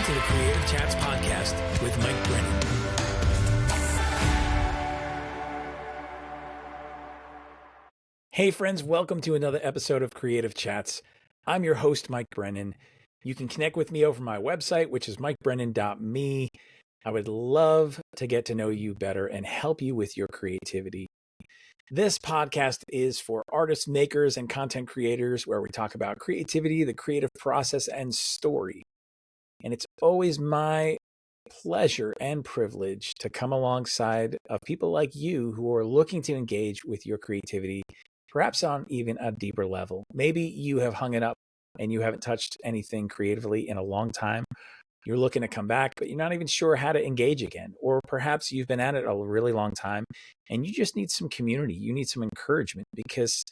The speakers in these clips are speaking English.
Welcome to the Creative Chats podcast with Mike Brennan. Hey friends, welcome to another episode of Creative Chats. I'm your host, Mike Brennan. You can connect with me over my website, which is mikebrennan.me. I would love to get to know you better and help you with your creativity. This podcast is for artists, makers, and content creators where we talk about creativity, the creative process, and story. And it's always my pleasure and privilege to come alongside of people like you who are looking to engage with your creativity, perhaps on even a deeper level. Maybe you have hung it up and you haven't touched anything creatively in a long time. You're looking to come back, but you're not even sure how to engage again. Or perhaps you've been at it a really long time and you just need some community. You need some encouragement because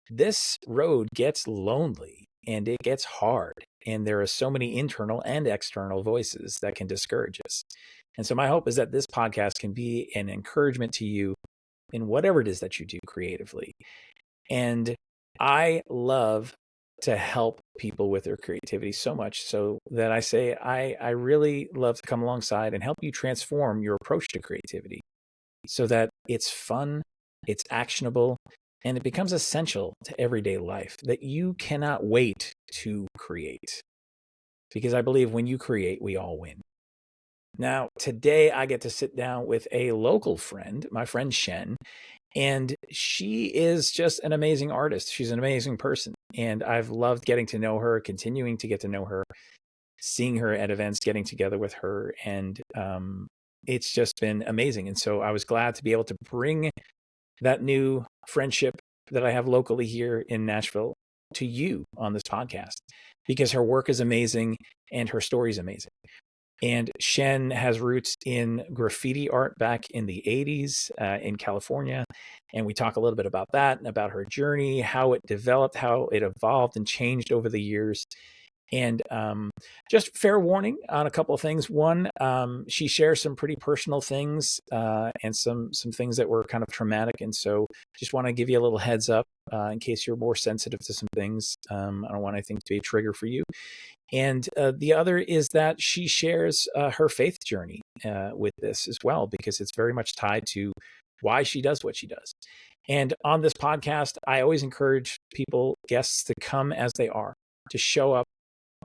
this road gets lonely and it gets hard. And there are so many internal and external voices that can discourage us. And so my hope is that this podcast can be an encouragement to you in whatever it is that you do creatively. And I love to help people with their creativity so much so that I say I really love to come alongside and help you transform your approach to creativity so that it's fun, it's actionable, and it becomes essential to everyday life, that you cannot wait to create. Because I believe when you create, we all win. Now, today I get to sit down with a local friend, my friend Shen, and she is just an amazing artist. She's an amazing person. And I've loved getting to know her, continuing to get to know her, seeing her at events, getting together with her. And it's just been amazing. And so I was glad to be able to bring that new friendship that I have locally here in Nashville to you on this podcast, because her work is amazing and her story is amazing. And Shen has roots in graffiti art back in the 80s in California. And we talk a little bit about that and about her journey, how it developed, how it evolved and changed over the years. And just fair warning on a couple of things. One, she shares some pretty personal things and some things that were kind of traumatic. And so just want to give you a little heads up in case you're more sensitive to some things. I don't want anything to be a trigger for you. And the other is that she shares her faith journey with this as well, because it's very much tied to why she does what she does. And on this podcast, I always encourage people, guests, to come as they are, to show up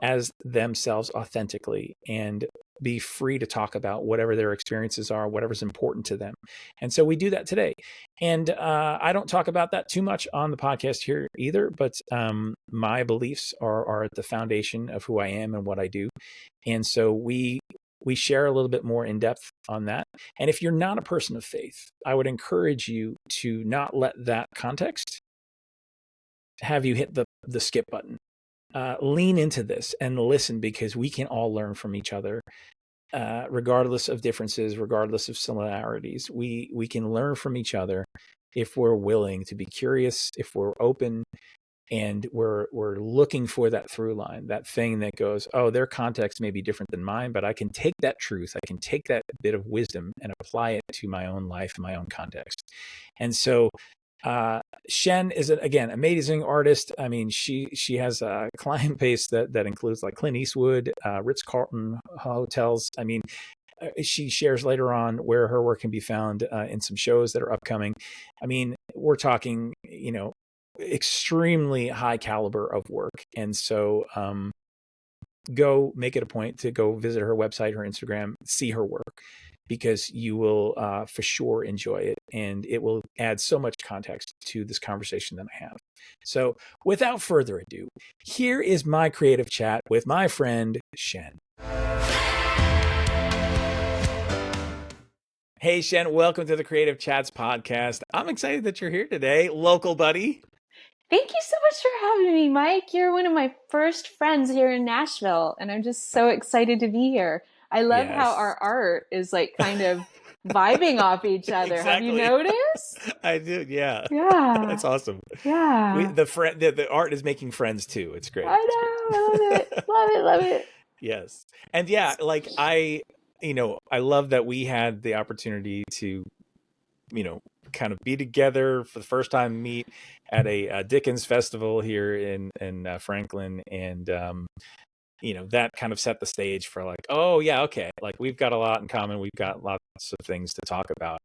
as themselves authentically and be free to talk about whatever their experiences are, whatever's important to them. And so we do that today. And I don't talk about that too much on the podcast here either, but my beliefs are at the foundation of who I am and what I do. And so we share a little bit more in depth on that. And if you're not a person of faith, I would encourage you to not let that context have you hit the skip button. Lean into this and listen, because we can all learn from each other, regardless of differences, regardless of similarities. We can learn from each other if we're willing to be curious, if we're open, and we're looking for that through line, that thing that goes, oh, their context may be different than mine, but I can take that truth, I can take that bit of wisdom and apply it to my own life, my own context. And so Shen is, again, amazing artist. I mean, she has a client base that includes like Clint Eastwood, Ritz-Carlton hotels. I mean, she shares later on where her work can be found in some shows that are upcoming. I mean, we're talking, extremely high caliber of work. And so go make it a point to go visit her website, her Instagram, see her work, because you will for sure enjoy it, and it will add so much context to this conversation that I have. So without further ado, here is my creative chat with my friend Shen. Hey Shen, welcome to the Creative Chats podcast. I'm excited that you're here today, local buddy. Thank you so much for having me, Mike. You're one of my first friends here in Nashville, and I'm just so excited to be here. I love how our art is like kind of vibing off each other. Exactly. Have you noticed? I do, yeah. Yeah. That's awesome. Yeah. The art is making friends too. It's great. I know. I love it. Love it. Yes. And yeah, like I love that we had the opportunity to, kind of be together for the first time, meet at a Dickens festival here in Franklin. And, that kind of set the stage for like, oh yeah, okay, like we've got a lot in common, we've got lots of things to talk about.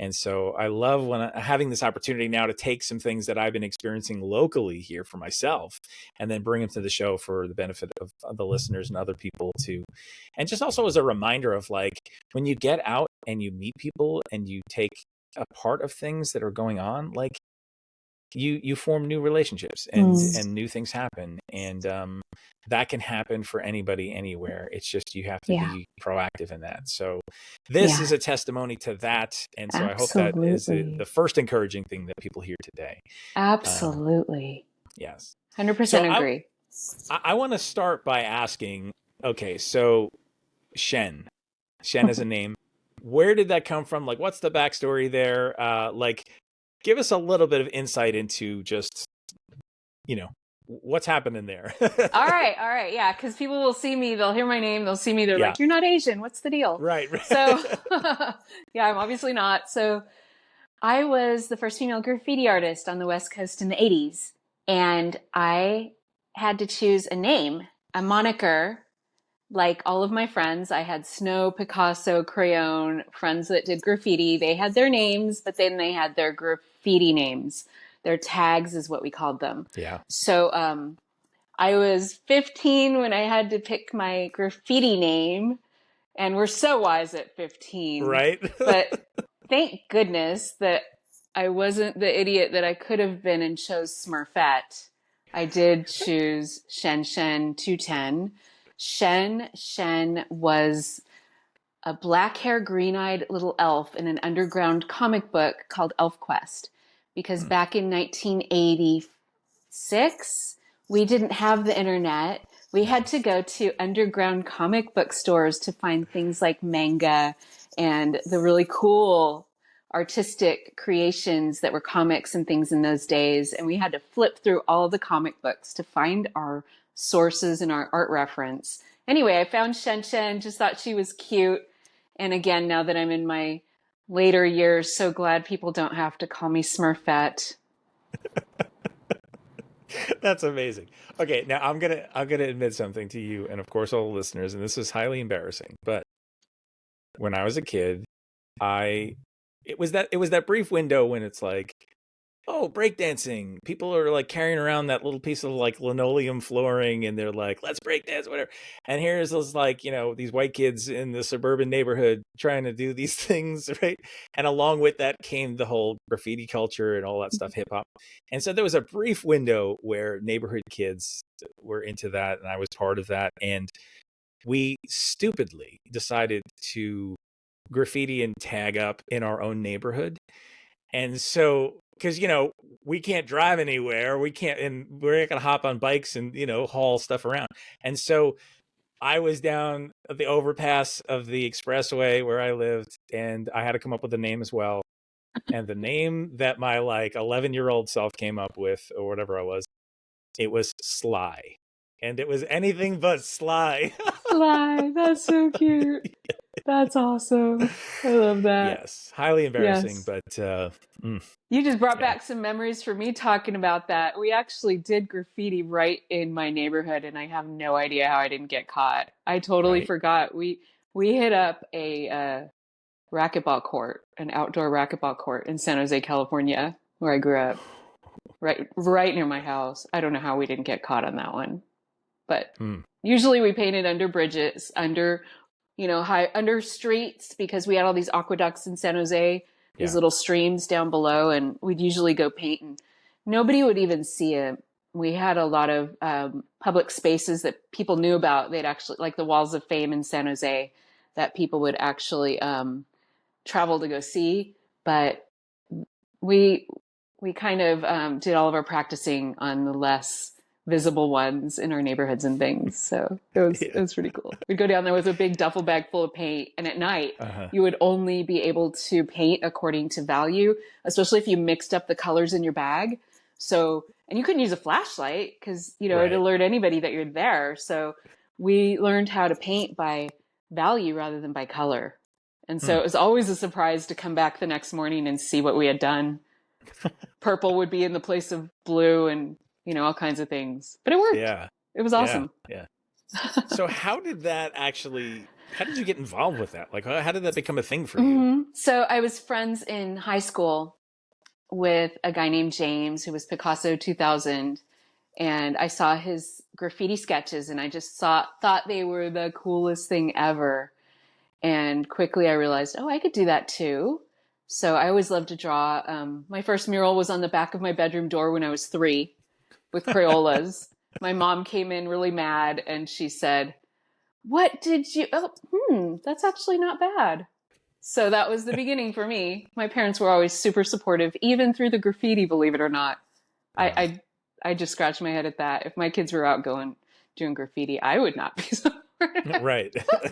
And so I love having this opportunity now to take some things that I've been experiencing locally here for myself and then bring them to the show for the benefit of the listeners and other people too. And just also as a reminder of like, when you get out and you meet people and you take a part of things that are going on, like you form new relationships and new things happen. And that can happen for anybody anywhere. It's just you have to be proactive in that. So this is a testimony to that. And so I hope that is the first encouraging thing that people hear today. Absolutely. Yes. 100% agree. I want to start by asking, okay, so Shen is a name. Where did that come from? Like, what's the backstory there? Like, give us a little bit of insight into just, what's happening there. All right. Yeah. Because people will see me, they'll hear my name, they'll see me, they're like, you're not Asian. What's the deal? Right. So, yeah, I'm obviously not. So I was the first female graffiti artist on the West Coast in the 80s. And I had to choose a name, a moniker. Like all of my friends, I had Snow, Picasso, Crayon, friends that did graffiti. They had their names, but then they had their graffiti names. Their tags is what we called them. Yeah. So I was 15 when I had to pick my graffiti name. And we're so wise at 15. Right. But thank goodness that I wasn't the idiot that I could have been and chose Smurfette. I did choose Shen 210. Shen was a black hair, green-eyed little elf in an underground comic book called Elf Quest. Because back in 1986, we didn't have the internet. We had to go to underground comic book stores to find things like manga and the really cool artistic creations that were comics and things in those days. And we had to flip through all of the comic books to find our sources and our art reference. Anyway, I found Shen, just thought she was cute. And again, now that I'm in my later years, so glad people don't have to call me Smurfette. That's amazing. Okay, now I'm gonna admit something to you, and of course all the listeners, and this is highly embarrassing. But when I was a kid, it was that brief window when it's like, oh, breakdancing. People are like carrying around that little piece of like linoleum flooring and they're like, let's breakdance, whatever. And here's this like, these white kids in the suburban neighborhood trying to do these things, right? And along with that came the whole graffiti culture and all that stuff, hip hop. And so there was a brief window where neighborhood kids were into that and I was part of that. And we stupidly decided to graffiti and tag up in our own neighborhood. And so, because, we can't drive anywhere, and we're not going to hop on bikes and, haul stuff around. And so I was down at the overpass of the expressway where I lived, and I had to come up with a name as well. And the name that my like 11-year-old self came up with, or whatever it was Sly. And it was anything but Sly. Sly, that's so cute. That's awesome. I love that. Yes, highly embarrassing, but you just brought back some memories for me talking about that. We actually did graffiti right in my neighborhood, and I have no idea how I didn't get caught. I totally forgot. We hit up a racquetball court, an outdoor racquetball court in San Jose, California, where I grew up, right near my house. I don't know how we didn't get caught on that one, but usually we painted under bridges, under streets, because we had all these aqueducts in San Jose, these little streams down below, and we'd usually go paint and nobody would even see it. We had a lot of public spaces that people knew about. They'd actually, like the Walls of Fame in San Jose, that people would actually travel to go see. But we kind of did all of our practicing on the less visible ones in our neighborhoods and things. So it was pretty cool. We'd go down there with a big duffel bag full of paint. And at night, you would only be able to paint according to value, especially if you mixed up the colors in your bag. So, and you couldn't use a flashlight because, it'd alert anybody that you're there. So we learned how to paint by value rather than by color. And so it was always a surprise to come back the next morning and see what we had done. Purple would be in the place of blue and all kinds of things, but it worked. Yeah, it was awesome. Yeah. So how did you get involved with that? Like, how did that become a thing for you? So I was friends in high school with a guy named James who was Picasso 2000. And I saw his graffiti sketches and I just thought they were the coolest thing ever. And quickly I realized, oh, I could do that too. So I always loved to draw. My first mural was on the back of my bedroom door when I was 3 with Crayolas. My mom came in really mad and she said, what did you, that's actually not bad. So that was the beginning for me. My parents were always super supportive, even through the graffiti, believe it or not. Wow. I just scratched my head at that. If my kids were out doing graffiti, I would not be supportive. Right. But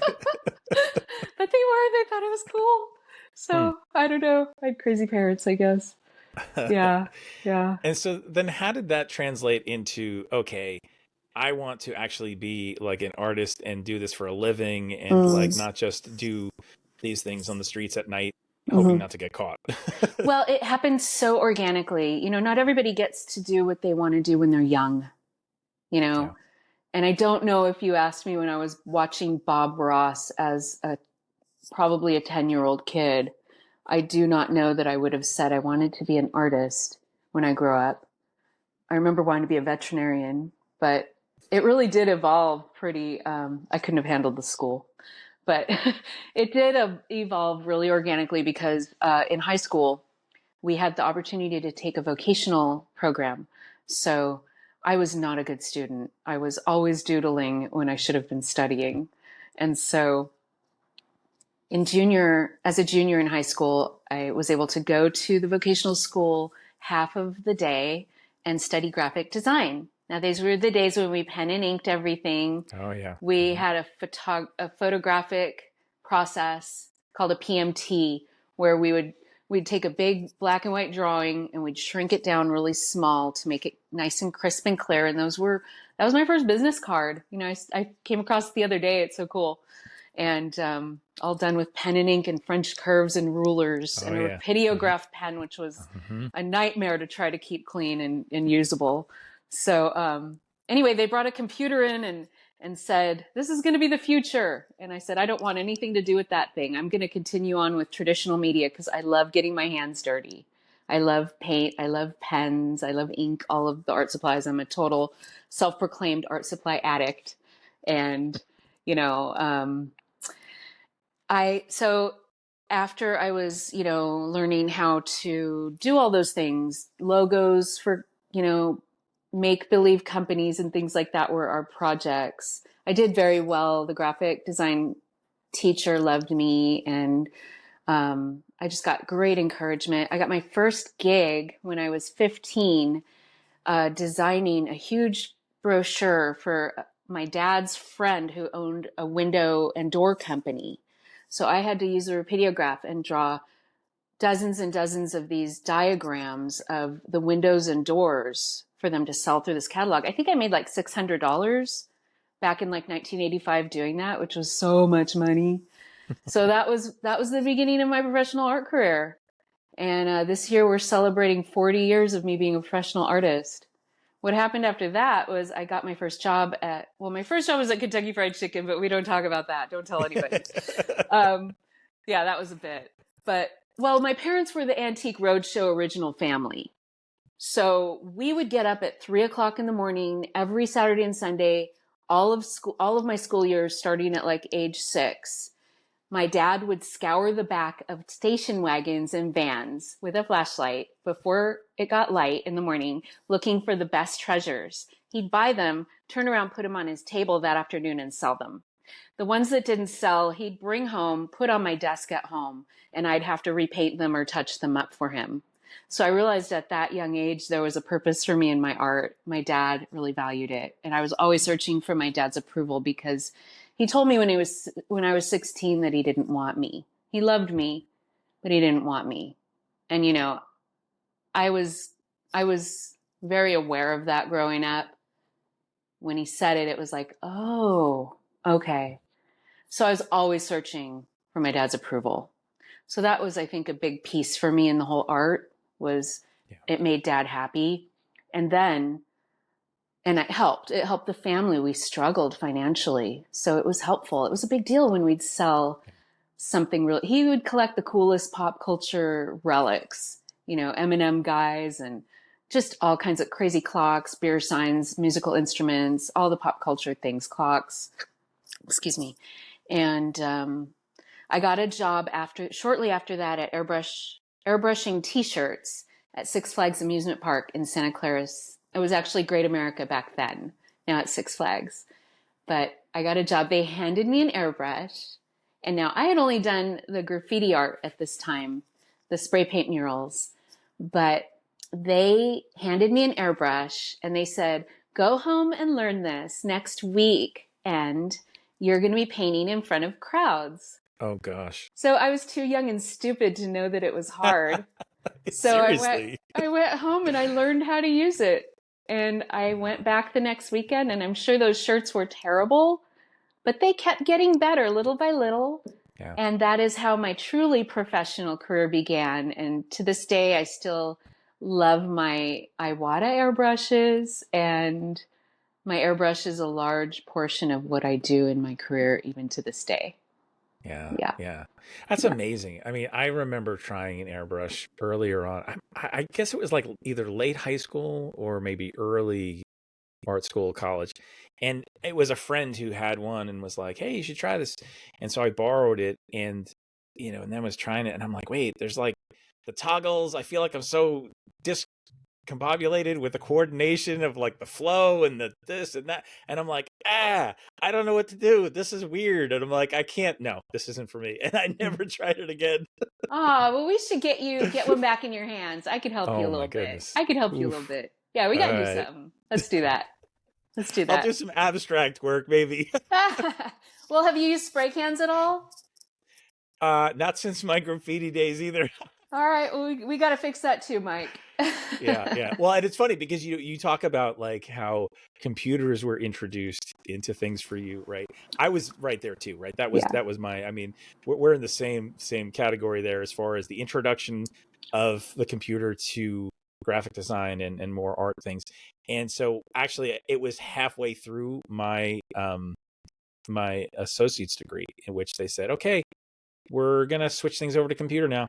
they were. They thought it was cool. So I don't know. I had crazy parents, I guess. Yeah. Yeah. And so then how did that translate into, okay, I want to actually be like an artist and do this for a living and like not just do these things on the streets at night, hoping not to get caught? Well, it happened so organically. You know, not everybody gets to do what they want to do when they're young, you know. Yeah. And I don't know if you asked me when I was watching Bob Ross as probably a 10-year-old kid, I do not know that I would have said I wanted to be an artist when I grew up. I remember wanting to be a veterinarian, but it really did evolve pretty, I couldn't have handled the school, but it did evolve really organically because in high school, we had the opportunity to take a vocational program. So I was not a good student. I was always doodling when I should have been studying. And so as a junior in high school, I was able to go to the vocational school half of the day and study graphic design. Now, these were the days when we pen and inked everything. Oh, yeah. We had a photographic process called a PMT, where we'd take a big black and white drawing and we'd shrink it down really small to make it nice and crisp and clear. And that was my first business card. You know, I came across it the other day. It's so cool. And all done with pen and ink and French curves and rulers and a Rapidograph pen, which was a nightmare to try to keep clean and usable. So anyway, they brought a computer in and said, this is going to be the future. And I said, I don't want anything to do with that thing. I'm going to continue on with traditional media because I love getting my hands dirty. I love paint. I love pens. I love ink, all of the art supplies. I'm a total self-proclaimed art supply addict. And, you know, so after I was, you know, learning how to do all those things, logos for, you know, make-believe companies and things like that were our projects. I did very well. The graphic design teacher loved me, and I just got great encouragement. I got my first gig when I was 15, designing a huge brochure for my dad's friend who owned a window and door company. So I had to use a Rapidograph and draw dozens and dozens of these diagrams of the windows and doors for them to sell through this catalog. I think I made like $600 back in like 1985 doing that, which was so much money. So that was the beginning of my professional art career. And this year we're celebrating 40 years of me being a professional artist. What happened after that was I got my first job my first job was at Kentucky Fried Chicken, but we don't talk about that. Don't tell anybody. Yeah, that was a bit. But, well, my parents were the Antique Roadshow original family. So we would get up at 3:00 in the morning every Saturday and Sunday, all of my school years starting at like age 6. My dad would scour the back of station wagons and vans with a flashlight before it got light in the morning, looking for the best treasures. He'd buy them, turn around, put them on his table that afternoon and sell them. The ones that didn't sell, he'd bring home, put on my desk at home, and I'd have to repaint them or touch them up for him. So I realized at that young age, there was a purpose for me in my art. My dad really valued it. And I was always searching for my dad's approval because he told me when I was 16 that he didn't want me. He loved me, but he didn't want me. And, you know, I was very aware of that growing up. When he said it, it was like, oh, okay. So I was always searching for my dad's approval. So that was, I think, a big piece for me in the whole art was it made dad happy. And then And it helped. It helped the family. We struggled financially. So it was helpful. It was a big deal when we'd sell something real. He would collect the coolest pop culture relics, M&M guys and just all kinds of crazy clocks, beer signs, musical instruments, all the pop culture things, clocks, excuse me. And I got a job shortly after that at airbrushing t-shirts at Six Flags Amusement Park in Santa Clara. It was actually Great America back then. Now it's Six Flags. But I got a job. They handed me an airbrush. And now I had only done the graffiti art at this time, the spray paint murals. But they handed me an airbrush and they said, go home and learn this next week. And you're going to be painting in front of crowds. Oh, gosh. So I was too young and stupid to know that it was hard. So I went home and I learned how to use it. And I went back the next weekend, and I'm sure those shirts were terrible, but they kept getting better little by little. Yeah. And that is how my truly professional career began. And to this day, I still love my Iwata airbrushes, and my airbrush is a large portion of what I do in my career, even to this day. Yeah. That's amazing. I mean, I remember trying an airbrush earlier on. I guess it was like either late high school or maybe early art school, college. And it was a friend who had one and was like, hey, you should try this. And so I borrowed it and then was trying it. And I'm like, wait, there's like the toggles. I feel like I'm so discombobulated with the coordination of like the flow and the this and that, and I'm like, I don't know what to do, this is weird. And I'm like, no, this isn't for me. And I never tried it again. Well, we should get one back in your hands. I could help you a little bit. I could help you a little bit. Yeah, we gotta do something. Let's do that. I'll do some abstract work maybe. Well, have you used spray cans at all? Not since my graffiti days either. All right, well, we got to fix that too, Mike. Yeah. Well, and it's funny because you talk about like how computers were introduced into things for you, right? I was right there too, right? That was my. I mean, we're in the same category there as far as the introduction of the computer to graphic design and more art things. And so actually, it was halfway through my my associate's degree in which they said, okay, we're gonna switch things over to computer now.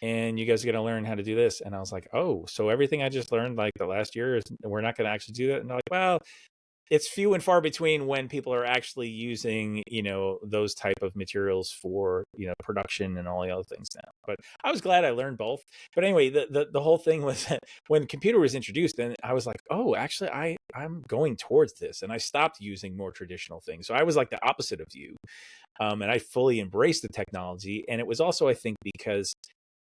And you guys are going to learn how to do this. And I was like, oh, so everything I just learned like the last year we're not going to actually do that. And they're like, well, it's few and far between when people are actually using, those type of materials for, production and all the other things now. But I was glad I learned both. But anyway, the whole thing was that when computer was introduced, then I was like, oh, actually, I'm going towards this. And I stopped using more traditional things. So I was like the opposite of you. And I fully embraced the technology. And it was also, I think, because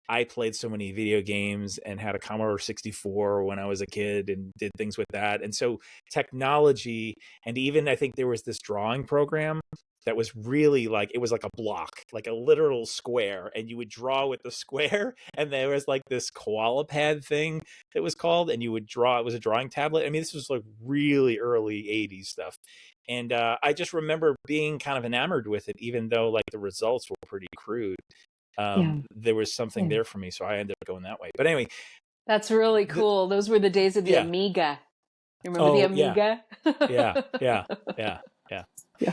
I played so many video games and had a Commodore 64 when I was a kid and did things with that. And so technology, and even I think there was this drawing program that was really like, it was like a block, like a literal square, and you would draw with the square. And there was like this koala pad thing that was called, and you would draw, it was a drawing tablet. I mean, this was like really early 80s stuff. And I just remember being kind of enamored with it, even though like the results were pretty crude. There was something there for me, so I ended up going that way. But anyway, that's really cool. Those were the days of the Amiga. You remember the Amiga? Yeah.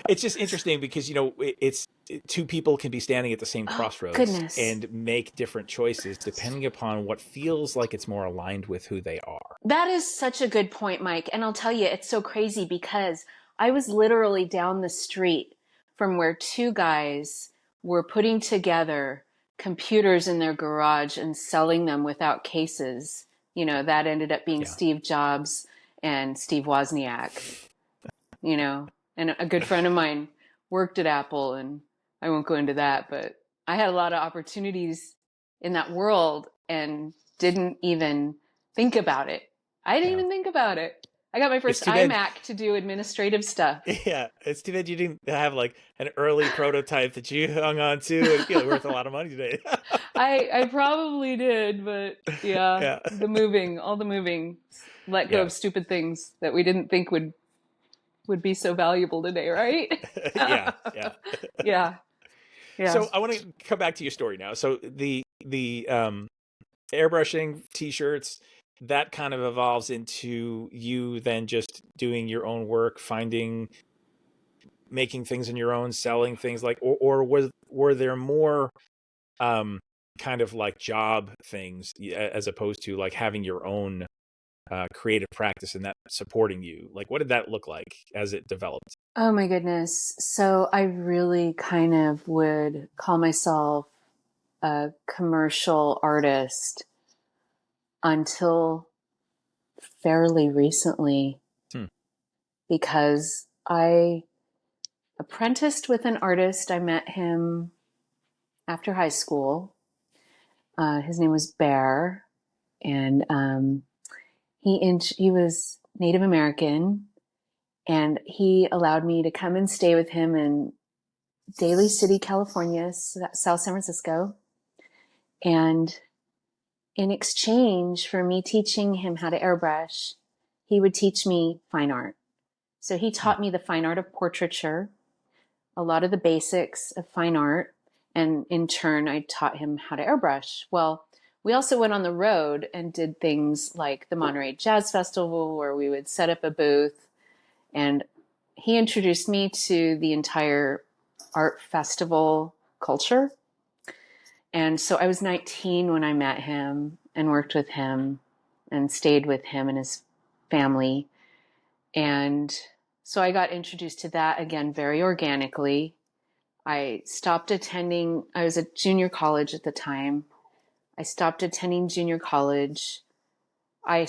It's just interesting because it's two people can be standing at the same crossroads and make different choices depending upon what feels like it's more aligned with who they are. That is such a good point, Mike. And I'll tell you, it's so crazy because I was literally down the street from where two guys were putting together computers in their garage and selling them without cases. That ended up being Steve Jobs and Steve Wozniak, and a good friend of mine worked at Apple, and I won't go into that, but I had a lot of opportunities in that world and didn't even think about it. I didn't even think about it. I got my first iMac to do administrative stuff. Yeah, it's too bad you didn't have like an early prototype that you hung on to and feel worth a lot of money today. I probably did, but all the moving, let go of stupid things that we didn't think would be so valuable today, right? Yeah. So I want to come back to your story now. So the airbrushing t-shirts, that kind of evolves into you then just doing your own work, making things on your own, selling things, like, or were there more um, kind of like job things as opposed to like having your own creative practice and that supporting you? Like, what did that look like as it developed? Oh my goodness. So I really kind of would call myself a commercial artist until fairly recently, Hmm. because I apprenticed with an artist. I met him after high school. His name was Bear, and he was Native American, and he allowed me to come and stay with him in Daly City, California, South San Francisco. And in exchange for me teaching him how to airbrush, he would teach me fine art. So he Hmm. taught me the fine art of portraiture, a lot of the basics of fine art, and in turn, I taught him how to airbrush. Well, we also went on the road and did things like the Monterey Jazz Festival, where we would set up a booth, and he introduced me to the entire art festival culture. And so I was 19 when I met him and worked with him and stayed with him and his family. And so I got introduced to that again very organically. I stopped attending, I was at junior college at the time. I stopped attending junior college. I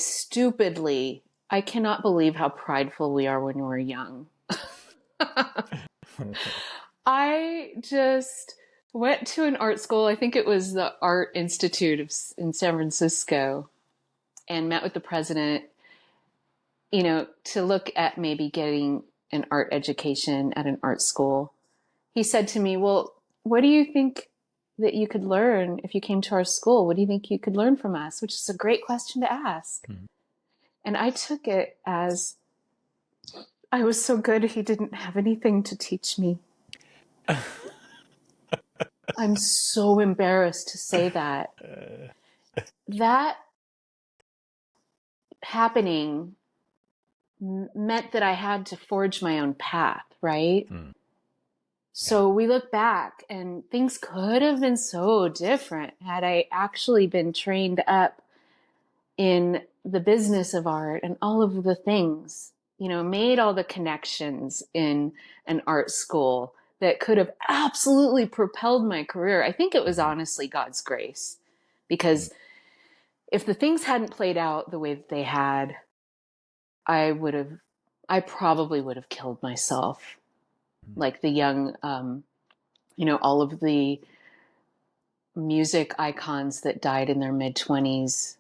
cannot believe how prideful we are when we're young. I just went to an art school. I think it was the Art Institute in San Francisco, and met with the president, to look at maybe getting an art education at an art school. He said to me, "Well, what do you think that you could learn if you came to our school? What do you think you could learn from us?" Which is a great question to ask. Hmm. And I took it as I was so good he didn't have anything to teach me. I'm so embarrassed to say that. That happening meant that I had to forge my own path, right? Hmm. Yeah. So we look back and things could have been so different had I actually been trained up in the business of art and all of the things, made all the connections in an art school that could have absolutely propelled my career. I think it was Hmm. honestly God's grace, because if the things hadn't played out the way that they had, I probably would have killed myself. Like the young, all of the music icons that died in their mid 20s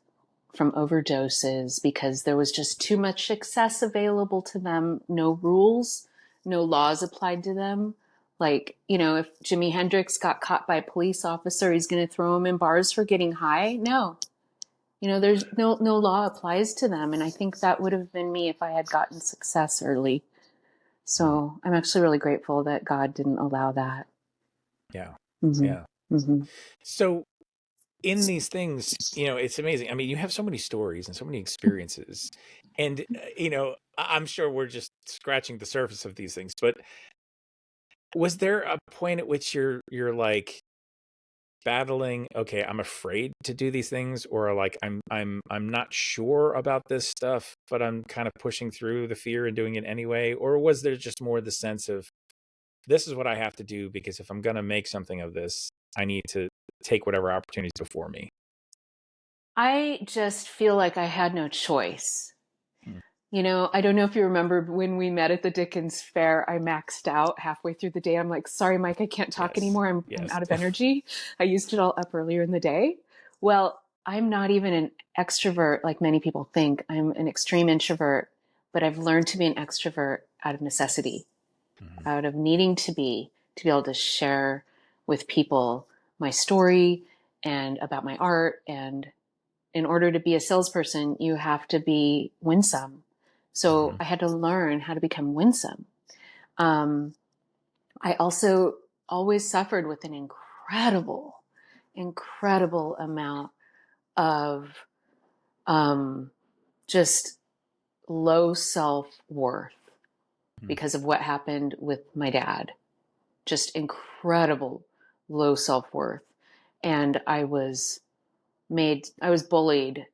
from overdoses because there was just too much success available to them, no rules, no laws applied to them. Like, if Jimi Hendrix got caught by a police officer, he's going to throw him in bars for getting high? No. There's no law applies to them. And I think that would have been me if I had gotten success early. So I'm actually really grateful that God didn't allow that. Yeah. Mm-hmm. Yeah. Mm-hmm. So in these things, it's amazing. I mean, you have so many stories and so many experiences, and I'm sure we're just scratching the surface of these things. But was there a point at which you're like battling, okay, I'm afraid to do these things, or like I'm not sure about this stuff, but I'm kind of pushing through the fear and doing it anyway? Or was there just more the sense of, this is what I have to do, because if I'm going to make something of this, I need to take whatever opportunities before me? I just feel like I had no choice. Hmm. I don't know if you remember when we met at the Dickens Fair, I maxed out halfway through the day. I'm like, sorry, Mike, I can't talk Yes. anymore. I'm Yes. out of energy. I used it all up earlier in the day. Well, I'm not even an extrovert like many people think. I'm an extreme introvert, but I've learned to be an extrovert out of necessity, Mhm. out of needing to be able to share with people my story and about my art. And in order to be a salesperson, you have to be winsome. So Mhm. I had to learn how to become winsome. Um, I also always suffered with an incredible amount of just low self-worth because of what happened with my dad. Just incredible low self-worth. And I was bullied,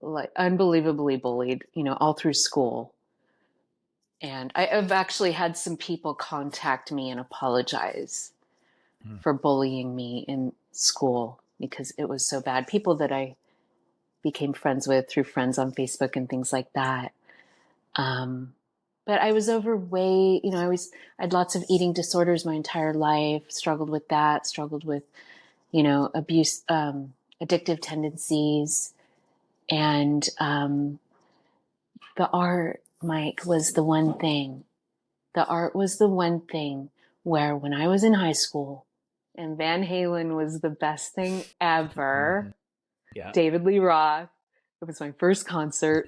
like unbelievably bullied, all through school. And I've actually had some people contact me and apologize for bullying me in school because it was so bad. People that I became friends with through friends on Facebook and things like that. But I was overweight, I had lots of eating disorders my entire life, struggled with that, struggled with, abuse, addictive tendencies. And the art, Mike, was the one thing. The art was the one thing where when I was in high school and Van Halen was the best thing ever, Yeah. David Lee Roth, it was my first concert.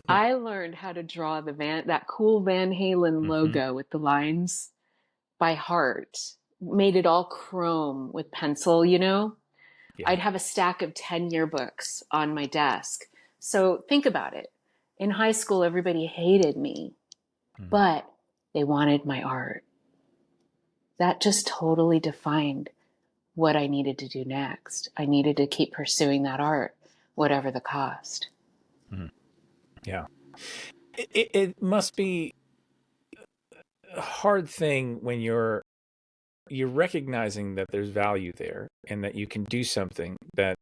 I learned how to draw that cool Van Halen logo with the lines by heart. Made it all chrome with pencil, Yeah. I'd have a stack of 10 yearbooks on my desk. So think about it. In high school, everybody hated me, but they wanted my art. That just totally defined what I needed to do next. I needed to keep pursuing that art, whatever the cost. Yeah. It must be a hard thing when you're recognizing that there's value there and that you can do something that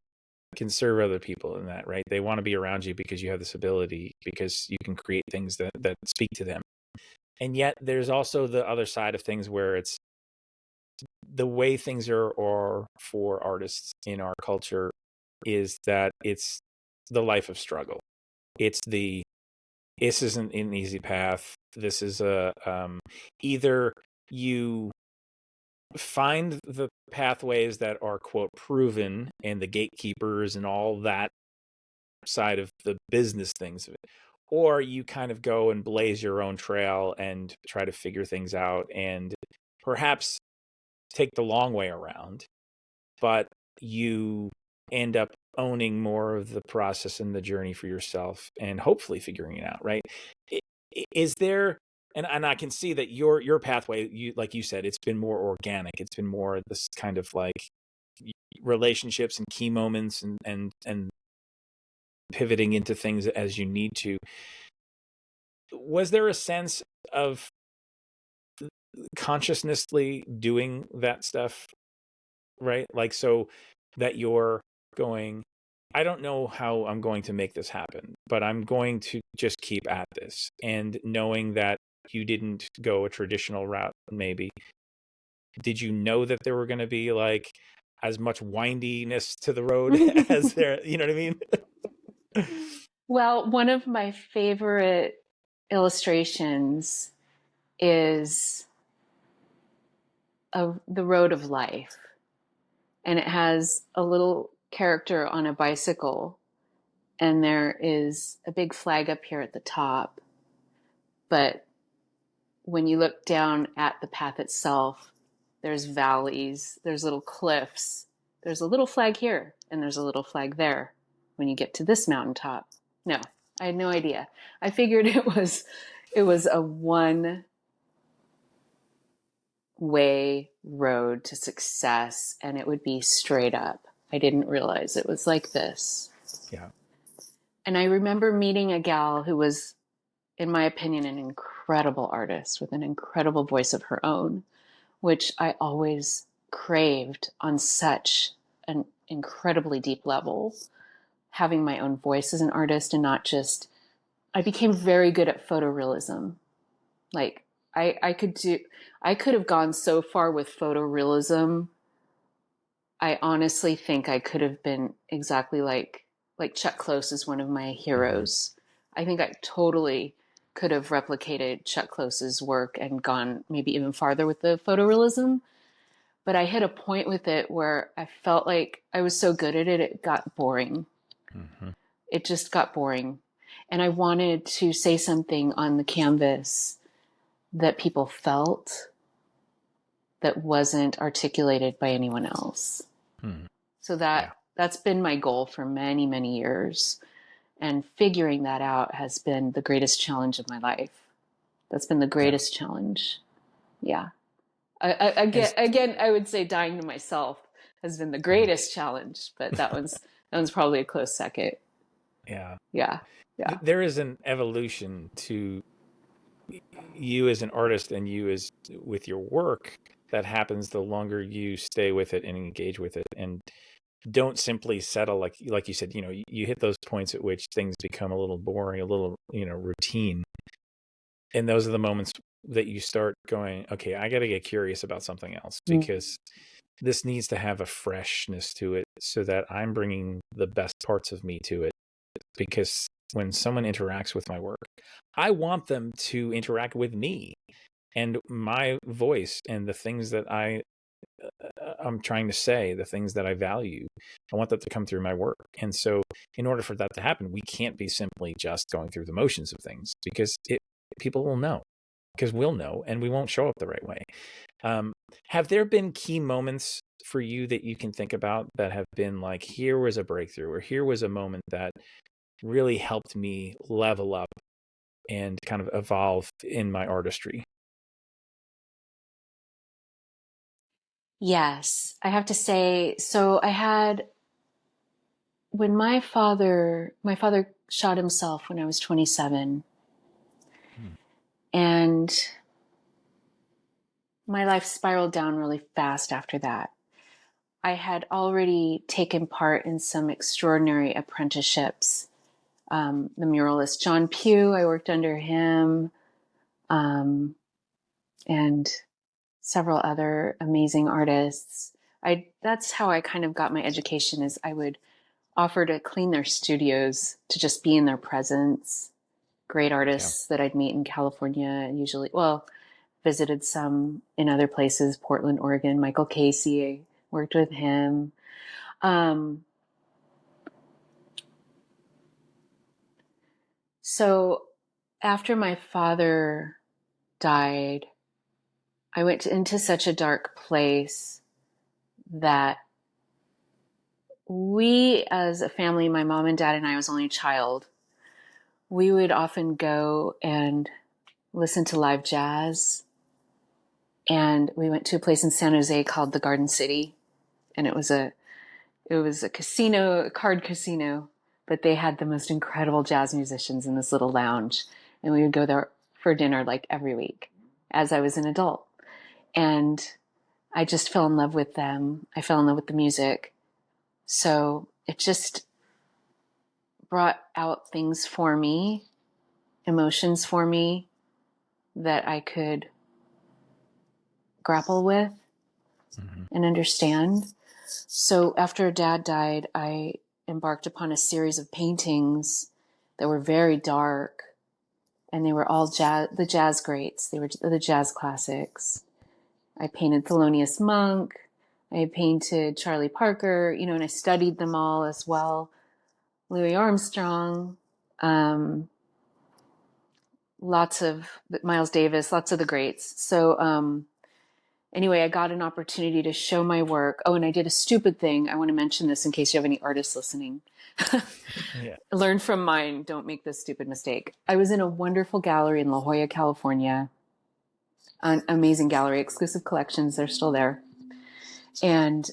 can serve other people in that, right? They want to be around you because you have this ability, because you can create things that speak to them. And yet there's also the other side of things where it's the way things are for artists in our culture is that it's the life of struggle. It's this isn't an easy path. This is either you find the pathways that are quote proven and the gatekeepers and all that side of the business things of it, or you kind of go and blaze your own trail and try to figure things out and perhaps take the long way around, but you end up owning more of the process and the journey for yourself and hopefully figuring it out, right? Is there, and I can see that your pathway, you like you said, it's been more organic. It's been more this kind of like relationships and key moments and pivoting into things as you need to. Was there a sense of consciously doing that stuff, right? Like, so that you're going, I don't know how I'm going to make this happen, but I'm going to just keep at this. And knowing that you didn't go a traditional route, maybe, did you know that there were going to be like as much windiness to the road as there, you know what I mean? Well, one of my favorite illustrations is of the road of life. And it has a little character on a bicycle. And there is a big flag up here at the top. But when you look down at the path itself, there's valleys, there's little cliffs. There's a little flag here, and there's a little flag there when you get to this mountaintop. No, I had no idea. I figured it was a one-way road to success, and it would be straight up. I didn't realize it was like this. Yeah. And I remember meeting a gal who was, in my opinion, an incredible artist with an incredible voice of her own, which I always craved on such an incredibly deep level, having my own voice as an artist and not just, I became very good at photorealism. Like I could have gone so far with photorealism. I honestly think I could have been exactly like Chuck Close is one of my heroes. I think I totally could have replicated Chuck Close's work and gone maybe even farther with the photorealism. But I hit a point with it where I felt like I was so good at it, it got boring. It just got boring. And I wanted to say something on the canvas that people felt that wasn't articulated by anyone else. So that's been my goal for many, many years. And figuring that out has been the greatest challenge of my life. That's been the greatest challenge. Yeah. Again, I would say dying to myself has been the greatest challenge, but that one's probably a close second. Yeah. Yeah. Yeah. There is an evolution to you as an artist and you as with your work that happens the longer you stay with it and engage with it, and don't simply settle, like you said, you hit those points at which things become a little boring, a little, routine. And those are the moments that you start going, okay, I got to get curious about something else, because this needs to have a freshness to it so that I'm bringing the best parts of me to it. Because when someone interacts with my work, I want them to interact with me and my voice and the things that I'm trying to say, the things that I value. I want that to come through my work. And so in order for that to happen, we can't be simply just going through the motions of things, because people will know, because we'll know, and we won't show up the right way. Have there been key moments for you that you can think about that have been like, here was a breakthrough, or here was a moment that really helped me level up and kind of evolve in my artistry? Yes, I have to say, so I had, when my father shot himself when I was 27, and my life spiraled down really fast after that. I had already taken part in some extraordinary apprenticeships. The muralist John Pugh, I worked under him, and several other amazing artists. That's how I kind of got my education, is I would offer to clean their studios to just be in their presence. Great artists that I'd meet in California, usually, well, visited some in other places, Portland, Oregon. Michael Casey, I worked with him. So after my father died, I went into such a dark place that we, as a family, my mom and dad and I was only a child, we would often go and listen to live jazz. And we went to a place in San Jose called the Garden City. And it was a casino, a card casino, but they had the most incredible jazz musicians in this little lounge. And we would go there for dinner like every week as I was an adult. And I just fell in love with them. I fell in love with the music. So it just brought out things for me, emotions for me that I could grapple with and understand. So after Dad died, I embarked upon a series of paintings that were very dark, and they were all the jazz greats. They were the jazz classics. I painted Thelonious Monk. I painted Charlie Parker, and I studied them all as well. Louis Armstrong, lots of Miles Davis, lots of the greats. So anyway, I got an opportunity to show my work. Oh, and I did a stupid thing. I want to mention this in case you have any artists listening. Learn from mine. Don't make this stupid mistake. I was in a wonderful gallery in La Jolla, California. An amazing gallery, exclusive collections. They're still there. And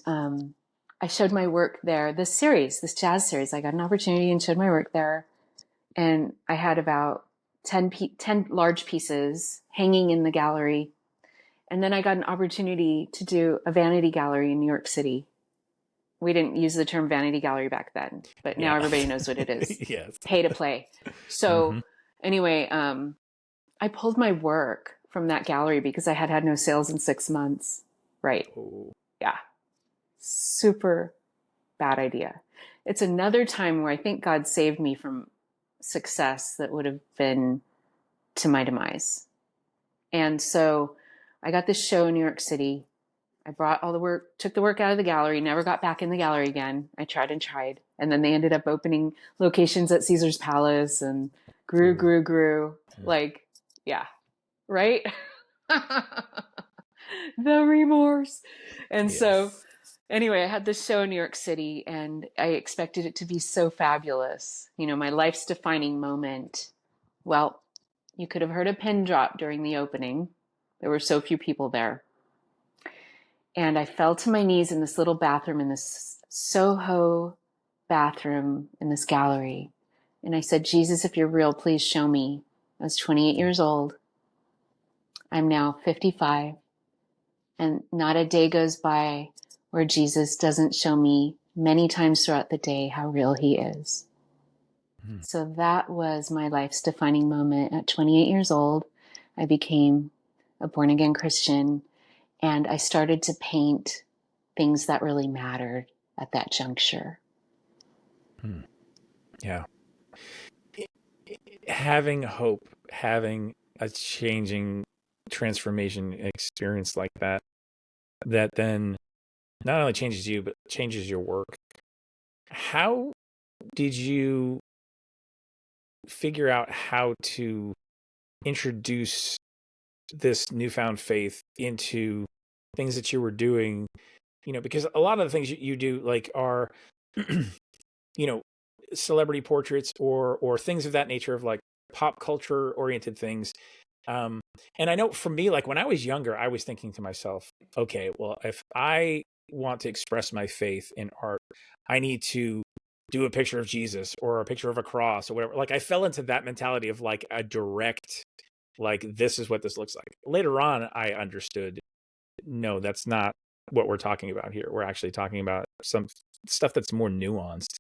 I showed my work there. This jazz series, I got an opportunity and showed my work there. And I had about 10 large pieces hanging in the gallery. And then I got an opportunity to do a vanity gallery in New York City. We didn't use the term vanity gallery back then, but now everybody knows what it is. Yes. Pay to play. So anyway, I pulled my work from that gallery because I had had no sales in 6 months. Right. Oh. Yeah. Super bad idea. It's another time where I think God saved me from success that would have been to my demise. And so I got this show in New York City. I brought all the work, took the work out of the gallery, never got back in the gallery again. I tried and tried. And then they ended up opening locations at Caesar's Palace and grew. Like, yeah, right? The remorse. And so Anyway, I had this show in New York City and I expected it to be so fabulous. You know, my life's defining moment. Well, you could have heard a pin drop during the opening. There were so few people there. And I fell to my knees in this little bathroom in this Soho bathroom in this gallery. And I said, Jesus, if you're real, please show me. I was 28 years old. I'm now 55. And not a day goes by where Jesus doesn't show me many times throughout the day how real he is. Mm-hmm. So that was my life's defining moment. At 28 years old, I became a born-again Christian, and I started to paint things that really mattered at that juncture. Yeah. Having hope, having a changing transformation experience like that then not only changes you, but changes your work. How did you figure out how to introduce this newfound faith into things that you were doing? You know, because a lot of the things you do like are, you know, celebrity portraits or things of that nature, of like pop culture oriented things. And I know for me, like when I was younger, I was thinking to myself, okay, well, if I want to express my faith in art, I need to do a picture of Jesus or a picture of a cross or whatever. Like I fell into that mentality of like a direct, like, this is what this looks like. Later on, I understood, no, that's not what we're talking about here. We're actually talking about some stuff that's more nuanced.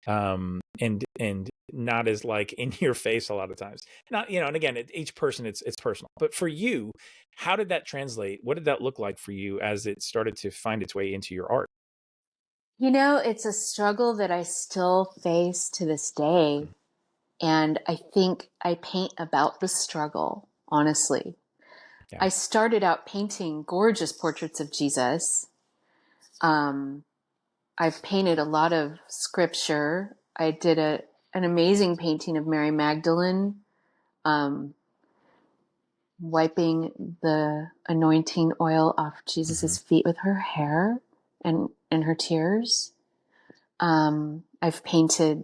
And not as like in your face a lot of times. Not, you know, and again, each person, it's personal. But for you, how did that translate? What did that look like for you as it started to find its way into your art? You know, it's a struggle that I still face to this day. And I think I paint about the struggle, honestly. Yeah. I started out painting gorgeous portraits of Jesus. I've painted a lot of scripture. I did an amazing painting of Mary Magdalene, wiping the anointing oil off Jesus's feet with her hair and her tears. I've painted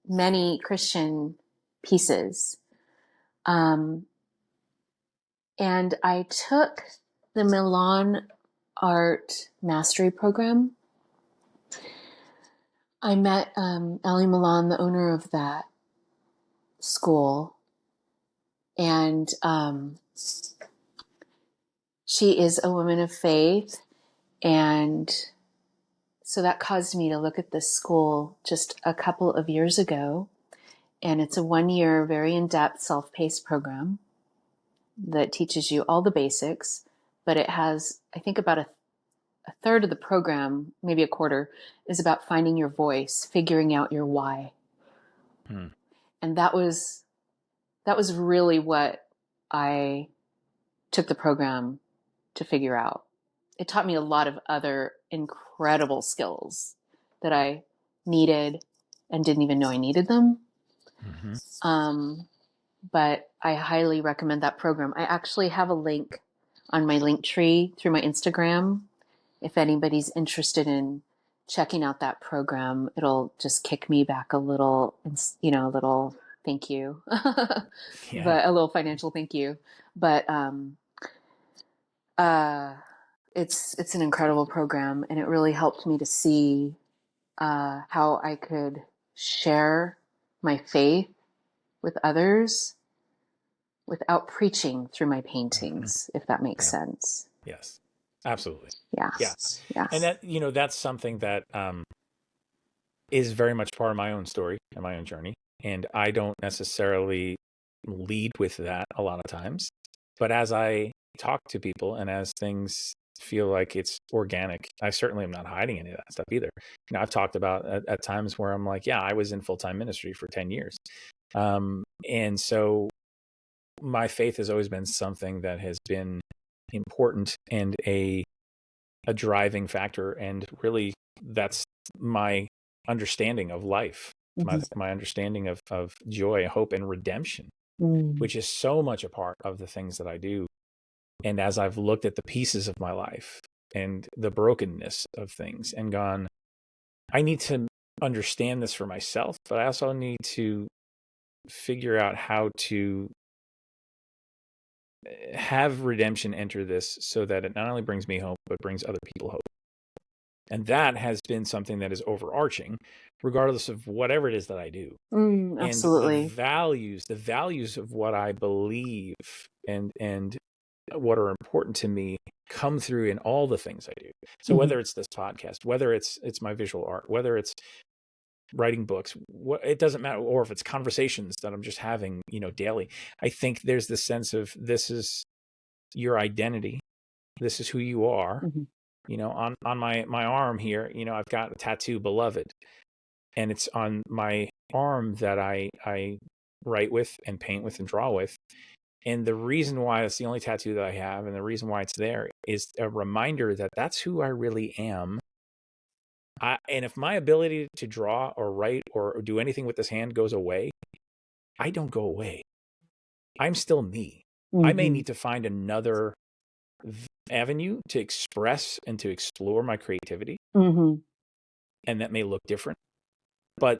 many Christian pieces. And I took the Milan Art Mastery Program. I met Ellie Milan, the owner of that school, and she is a woman of faith, and so that caused me to look at this school just a couple of years ago, and it's a 1-year, very in-depth, self-paced program that teaches you all the basics, but it has, I think, about a third of the program, maybe a quarter, is about finding your voice, figuring out your why. And that was really what I took the program to figure out. It taught me a lot of other incredible skills that I needed and didn't even know I needed them. But I highly recommend that program. I actually have a link on my link tree through my Instagram. If anybody's interested in checking out that program, it'll just kick me back a little, you know, a little thank you, yeah. But a little financial thank you. But it's an incredible program, and it really helped me to see how I could share my faith with others without preaching through my paintings, if that makes sense. Yes, absolutely. Yes. And that, you know, that's something that is very much part of my own story and my own journey. And I don't necessarily lead with that a lot of times, but as I talk to people and as things feel like it's organic, I certainly am not hiding any of that stuff either. You know, I've talked about at times where I'm like, yeah, I was in full-time ministry for 10 years. And so my faith has always been something that has been important and a driving factor. And really that's my understanding of life, my understanding of joy, hope, and redemption, which is so much a part of the things that I do. And as I've looked at the pieces of my life, and the brokenness of things and gone, I need to understand this for myself, but I also need to figure out how to have redemption enter this so that it not only brings me hope, but brings other people hope. And that has been something that is overarching, regardless of whatever it is that I do. Absolutely. And the values of what I believe and what are important to me come through in all the things I do. So whether it's this podcast, whether it's my visual art, whether it's writing books, it doesn't matter, or if it's conversations that I'm just having, daily. I think there's this sense of, this is your identity. This is who you are. On my arm here, I've got a tattoo, beloved, and it's on my arm that I write with and paint with and draw with. And the reason why it's the only tattoo that I have, and the reason why it's there, is a reminder that that's who I really am. And if my ability to draw or write or do anything with this hand goes away, I don't go away. I'm still me. I may need to find another avenue to express and to explore my creativity. And that may look different, but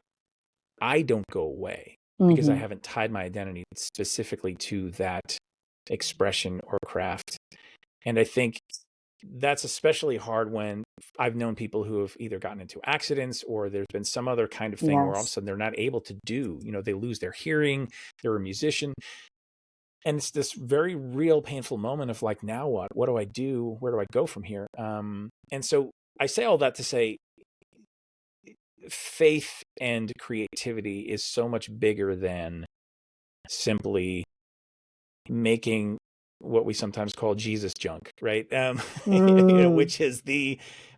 I don't go away because I haven't tied my identity specifically to that expression or craft. And I think that's especially hard when I've known people who have either gotten into accidents or there's been some other kind of thing where all of a sudden they're not able to do, they lose their hearing, they're a musician. And it's this very real, painful moment of like, now what? What do I do? Where do I go from here? And so I say all that to say, faith and creativity is so much bigger than simply making what we sometimes call Jesus junk, right? Which is the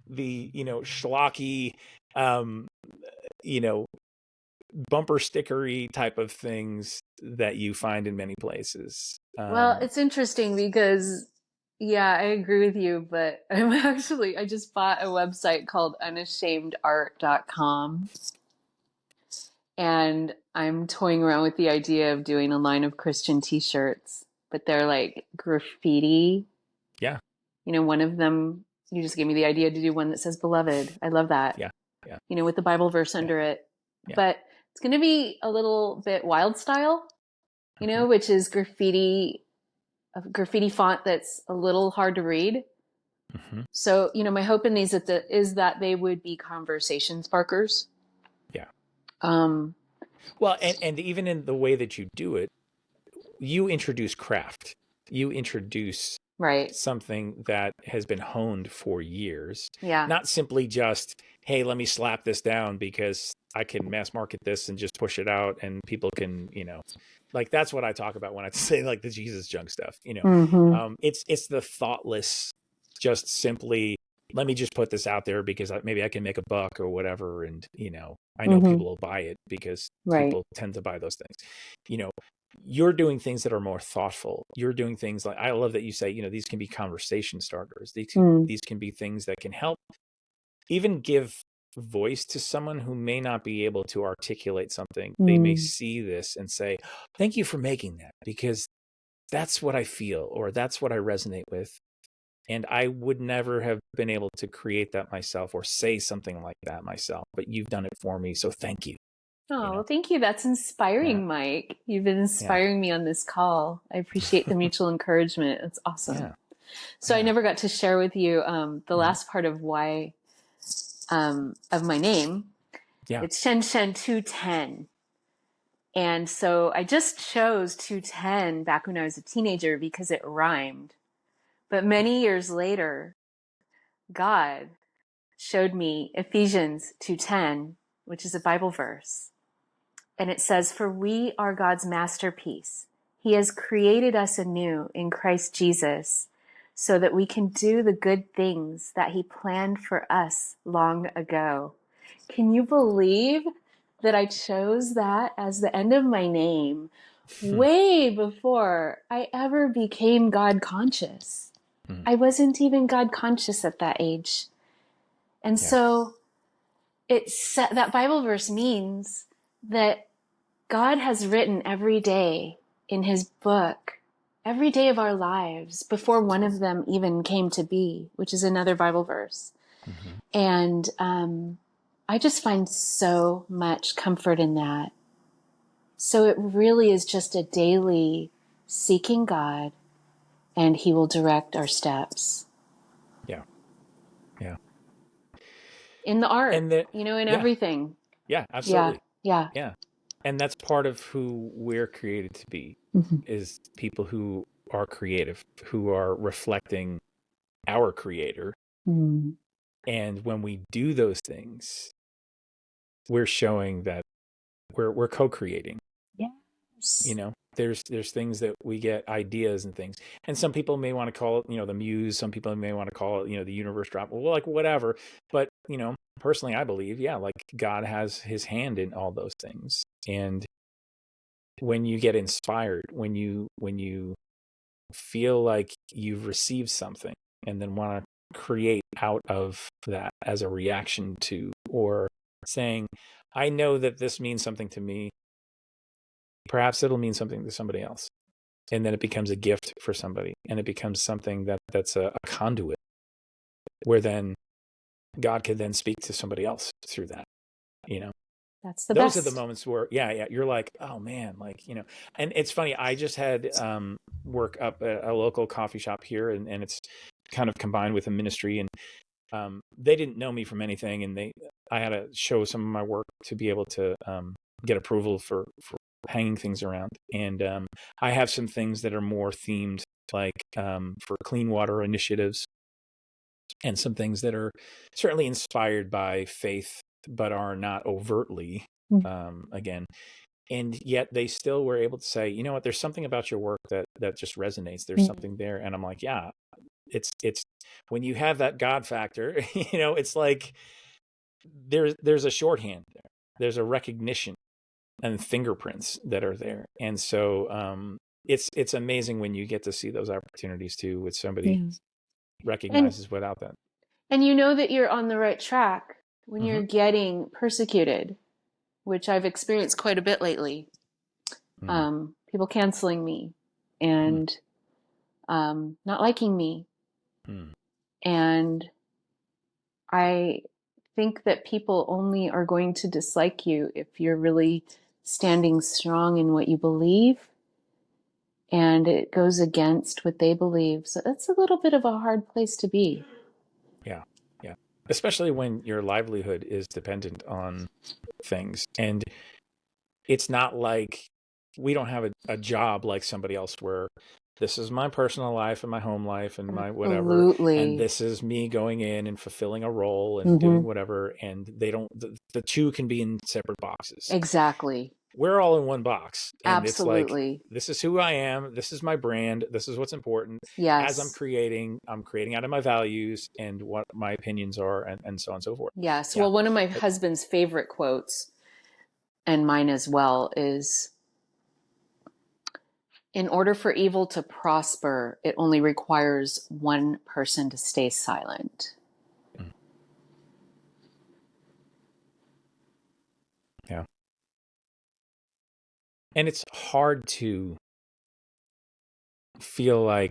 schlocky, bumper stickery type of things that you find in many places. Well, it's interesting because, I agree with you, but I just bought a website called unashamedart.com. And I'm toying around with the idea of doing a line of Christian t-shirts, but they're like graffiti. Yeah. One of them, you just gave me the idea to do one that says beloved. I love that. Yeah. With the Bible verse under it. Yeah. But it's going to be a little bit wild style, which is graffiti font that's a little hard to read. So, my hope in these is that they would be conversation sparkers. Yeah. Well, and even in the way that you do it, you introduce craft. You introduce something that has been honed for years. Yeah. Not simply just, hey, let me slap this down because I can mass market this and just push it out and people can, like that's what I talk about when I say like the Jesus junk stuff, it's the thoughtless, just simply, let me just put this out there because maybe I can make a buck or whatever. And, I know people will buy it because people tend to buy those things. You're doing things that are more thoughtful. You're doing things like, I love that you say, these can be conversation starters. These can be things that can help even give voice to someone who may not be able to articulate something. They may see this and say, thank you for making that, because that's what I feel, or that's what I resonate with. And I would never have been able to create that myself or say something like that myself, but you've done it for me. So thank you. Oh, well, thank you. That's inspiring, Mike. You've been inspiring me on this call. I appreciate the mutual encouragement. It's awesome. So I never got to share with you the last part of why, of my name. It's Shen 210. And so I just chose 210 back when I was a teenager because it rhymed. But many years later, God showed me Ephesians 2:10, which is a Bible verse. And it says, "For we are God's masterpiece. He has created us anew in Christ Jesus so that we can do the good things that he planned for us long ago." Can you believe that I chose that as the end of my name way before I ever became God conscious? I wasn't even God conscious at that age. And so that Bible verse means that God has written every day in his book every day of our lives before one of them even came to be, which is another Bible verse. Mm-hmm. And I just find so much comfort in that. So it really is just a daily seeking God, and he will direct our steps. Yeah. Yeah. In the art, And in everything. Yeah, absolutely. Yeah. Yeah. And that's part of who we're created to be, mm-hmm. is people who are creative, who are reflecting our creator. Mm-hmm. And when we do those things, we're showing that we're co-creating. Yes. There's things that we get, ideas and things. And some people may want to call it, the muse. Some people may want to call it, the universe drop. Well, like whatever. But, personally, I believe, like God has his hand in all those things. And when you get inspired, when you feel like you've received something and then want to create out of that as a reaction to, or saying, I know that this means something to me, perhaps it'll mean something to somebody else. And then it becomes a gift for somebody, and it becomes something that's a conduit where then God can then speak to somebody else through that, That's the Those best. are the moments where, you're like, oh man, and it's funny. I just had work up at a local coffee shop here, and it's kind of combined with a ministry, and they didn't know me from anything, and I had to show some of my work to be able to get approval for hanging things around. And I have some things that are more themed, like for clean water initiatives, and some things that are certainly inspired by faith, but are not overtly, again. And yet they still were able to say, you know what, there's something about your work that just resonates. There's something there. And I'm like, yeah, it's when you have that God factor, it's like there's a shorthand there. There's a recognition and fingerprints that are there. And so it's amazing when you get to see those opportunities too, with somebody recognizes without that. And that you're on the right track when you're getting persecuted, which I've experienced quite a bit lately. People canceling me and not liking me. And I think that people only are going to dislike you if you're really standing strong in what you believe, and it goes against what they believe. So that's a little bit of a hard place to be. Yeah. Yeah. Especially when your livelihood is dependent on things. And it's not like we don't have a job like somebody else where this is my personal life and my home life and my whatever. Absolutely. And this is me going in and fulfilling a role and doing whatever. And they don't, the two can be in separate boxes. Exactly. We're all in one box. And Absolutely. It's like, this is who I am. This is my brand. This is what's important. Yes. As I'm creating out of my values and what my opinions are, and so on and so forth. Yes. Yeah. Well, one of my husband's favorite quotes, and mine as well, is, in order for evil to prosper, it only requires one person to stay silent. Yeah. And it's hard to feel like,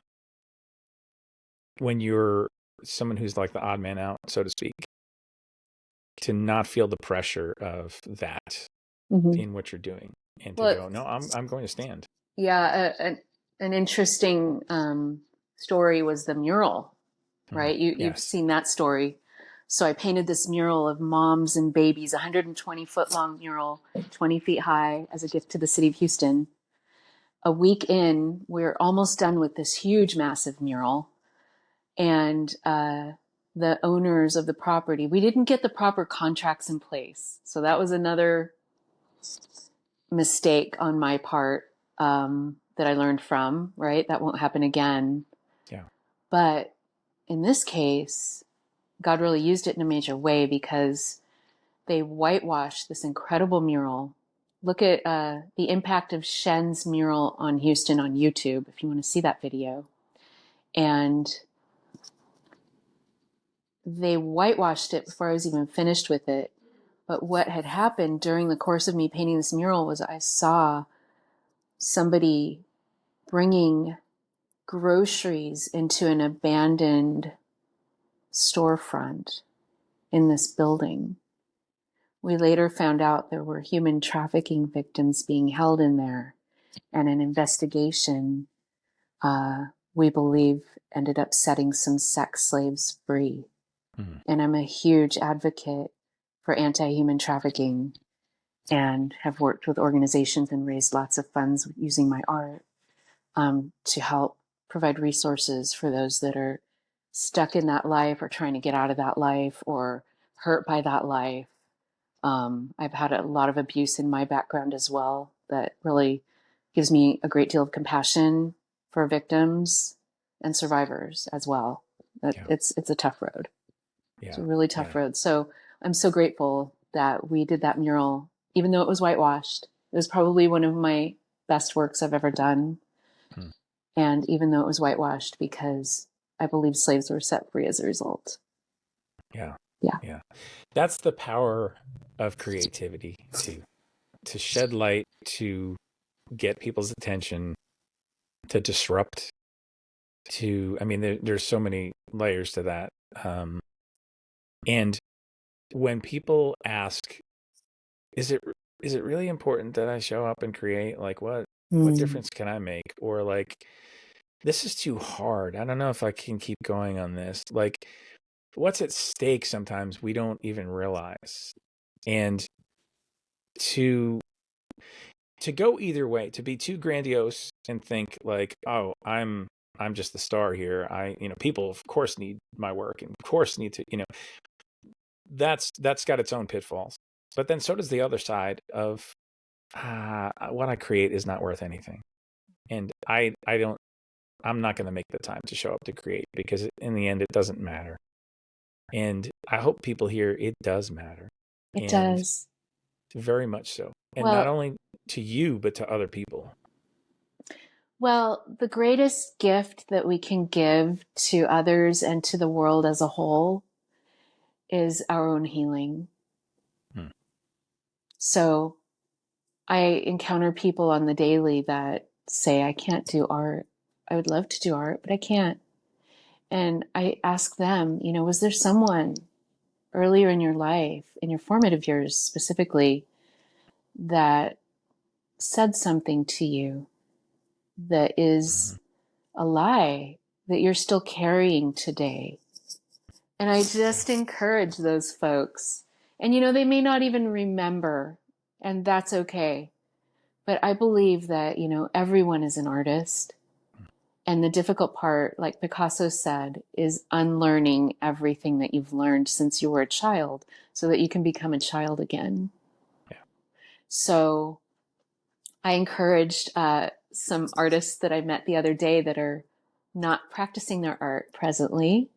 when you're someone who's like the odd man out, so to speak, to not feel the pressure of that in what you're doing, and to go, no, I'm going to stand. Yeah. An interesting story was the mural, right? You've seen that story. So I painted this mural of moms and babies, 120-foot long mural, 20 feet high, as a gift to the city of Houston. A week in, we're almost done with this huge, massive mural. And the owners of the property, we didn't get the proper contracts in place. So that was another mistake on my part that I learned from, right? That won't happen again. Yeah. But in this case, God really used it in a major way, because they whitewashed this incredible mural. Look at the impact of Shen's mural on Houston on YouTube, if you want to see that video. And they whitewashed it before I was even finished with it. But what had happened during the course of me painting this mural was I saw somebody bringing groceries into an abandoned storefront in this building. We later found out there were human trafficking victims being held in there, and an investigation, we believe, ended up setting some sex slaves free. Mm-hmm. And I'm a huge advocate for anti-human trafficking and have worked with organizations and raised lots of funds using my art to help provide resources for those that are stuck in that life or trying to get out of that life or hurt by that life. I've had a lot of abuse in my background as well that really gives me a great deal of compassion for victims and survivors as well. It's a tough road. Yeah. It's a really tough road. So I'm so grateful that we did that mural, even though it was whitewashed. It was probably one of my best works I've ever done. And even though it was whitewashed, because I believe slaves were set free as a result. Yeah. That's the power of creativity, to shed light, to get people's attention, to disrupt, there's so many layers to that. And when people ask, is it really important that I show up and create? Like, what difference can I make? Or like, this is too hard. I don't know if I can keep going on this. Like, what's at stake sometimes we don't even realize. And to go either way, to be too grandiose and think like, oh, I'm just the star here. People of course need my work and of course need to, that's got its own pitfalls. But then so does the other side of what I create is not worth anything. And I'm not going to make the time to show up to create, because in the end, it doesn't matter. And I hope people hear it does matter. It does. Very much so. And not only to you, but to other people. Well, the greatest gift that we can give to others and to the world as a whole is our own healing. So I encounter people on the daily that say, I can't do art. I would love to do art, but I can't. And I ask them, was there someone earlier in your life, in your formative years specifically, that said something to you that is a lie that you're still carrying today? And I just encourage those folks. And, they may not even remember, and that's okay. But I believe that, everyone is an artist. And the difficult part, like Picasso said, is unlearning everything that you've learned since you were a child so that you can become a child again. Yeah. So I encouraged some artists that I met the other day that are not practicing their art presently.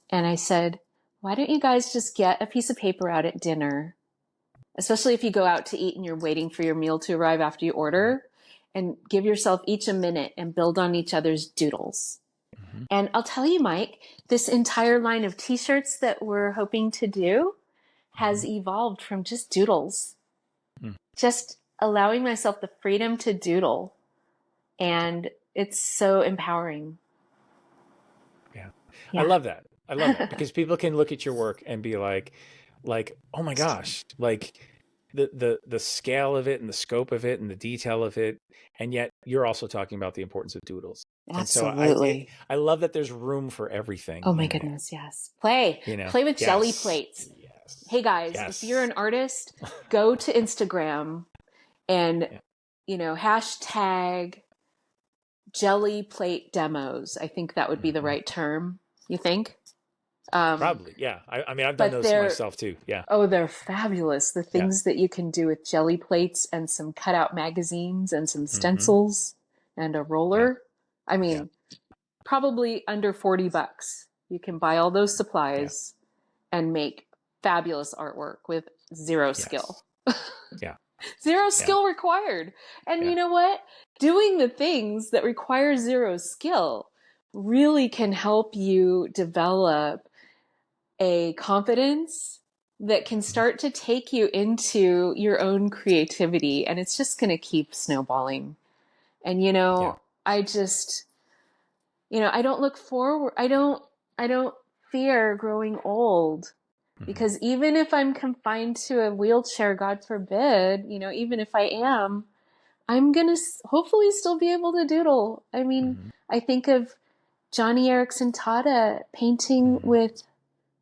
And I said, why don't you guys just get a piece of paper out at dinner, especially if you go out to eat and you're waiting for your meal to arrive after you order, and give yourself each a minute and build on each other's doodles. Mm-hmm. And I'll tell you, Mike, this entire line of t-shirts that we're hoping to do has evolved from just doodles. Just allowing myself the freedom to doodle. And it's so empowering. Yeah. I love that. Because people can look at your work and be like, oh my gosh, like the scale of it and the scope of it and the detail of it. And yet you're also talking about the importance of doodles. Absolutely. And so I love that there's room for everything. Oh my goodness. There. Yes. Play with jelly plates. Yes. Hey guys, if you're an artist, go to Instagram and, hashtag jelly plate demos. I think that would be the right term. You think? Probably, yeah. I've done those myself too. Yeah. Oh, they're fabulous. The things that you can do with jelly plates and some cutout magazines and some stencils and a roller. Yeah. Probably under $40. You can buy all those supplies and make fabulous artwork with zero skill. Zero skill required. And you know what? Doing the things that require zero skill really can help you develop a confidence that can start to take you into your own creativity, and it's just going to keep snowballing. And I I don't look forward. I don't fear growing old, because even if I'm confined to a wheelchair, God forbid, even if I am, I'm going to hopefully still be able to doodle. I mean, I think of Johnny Erickson Tata painting with